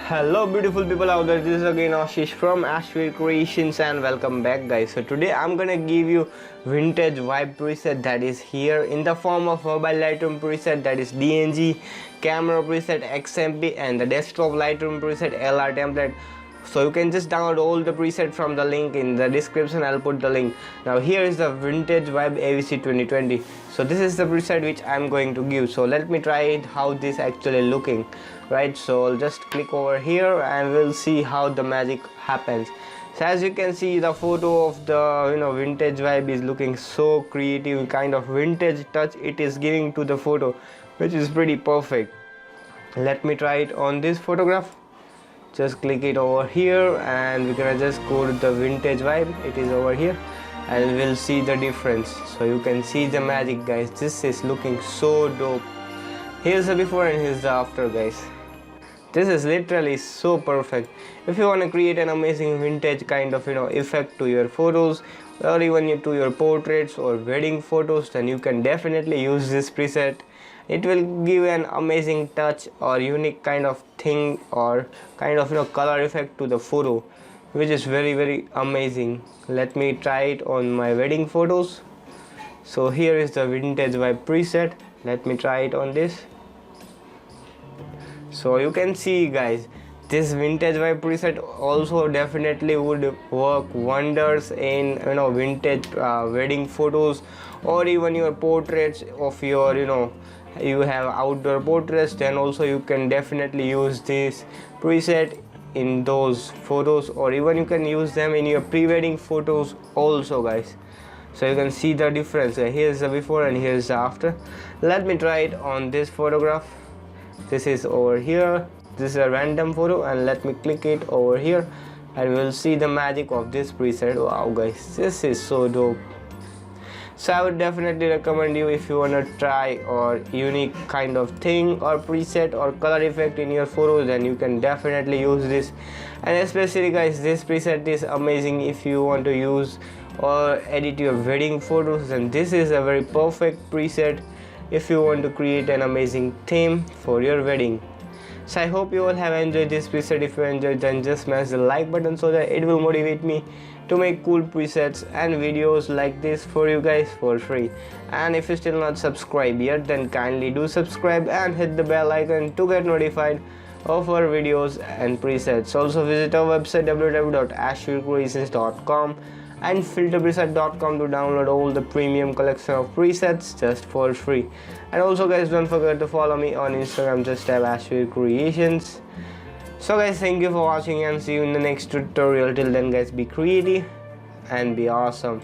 Hello beautiful people out there, this is again Ashish from Ashwir Creations and welcome back guys. So today I'm gonna give you vintage vibe preset that is here in the form of mobile Lightroom preset, that is DNG, camera preset XMP and the desktop Lightroom preset LR template. So you can just download all the preset from the link in the description. I'll put the link. Now here is the vintage vibe AVC 2020. So this is the preset which I'm going to give. So let me try it how this actually looking, right? So I'll just click over here and we'll see how the magic happens. So as you can see, the photo of the vintage vibe is looking so creative, kind of vintage touch it is giving to the photo, which is pretty perfect. Let me try it on this photograph. Just click it over here and we're gonna just go to the vintage vibe. It is over here and we'll see the difference. So you can see the magic guys. This is looking so dope. Here's the before and here's the after guys. This is literally so perfect. If you want to create an amazing vintage kind of effect to your photos or even to your portraits or wedding photos, then you can definitely use this preset. It will give an amazing touch or unique kind of thing or kind of color effect to the photo, which is very amazing. Let me try it on my wedding photos. So here is the vintage vibe preset. Let me try it on this. So you can see guys, this vintage vibe preset also definitely would work wonders in vintage wedding photos or even your portraits of your you have outdoor portraits, then also you can definitely use this preset in those photos, or even you can use them in your pre-wedding photos also guys. So you can see the difference. Here's the before and here's the after. Let me try it on this photograph. This is over here. This is a random photo and let me click it over here and we'll see the magic of this preset. Wow guys, this is so dope. So I would definitely recommend you, if you want to try or unique kind of thing or preset or color effect in your photos, then you can definitely use this. And especially guys, this preset is amazing if you want to use or edit your wedding photos, then this is a very perfect preset if you want to create an amazing theme for your wedding. So I hope you all have enjoyed this preset. If you enjoyed, then just smash the like button so that it will motivate me to make cool presets and videos like this for you guys for free. And if you still not subscribed yet, then kindly do subscribe and hit the bell icon to get notified of our videos and presets. Also visit our website www.ashwircreations.com and filterpreset.com to download all the premium collection of presets just for free. And also guys, don't forget to follow me on Instagram, just type Ashwir Creations. So guys, thank you for watching and see you in the next tutorial. Till then guys, be creative and be awesome.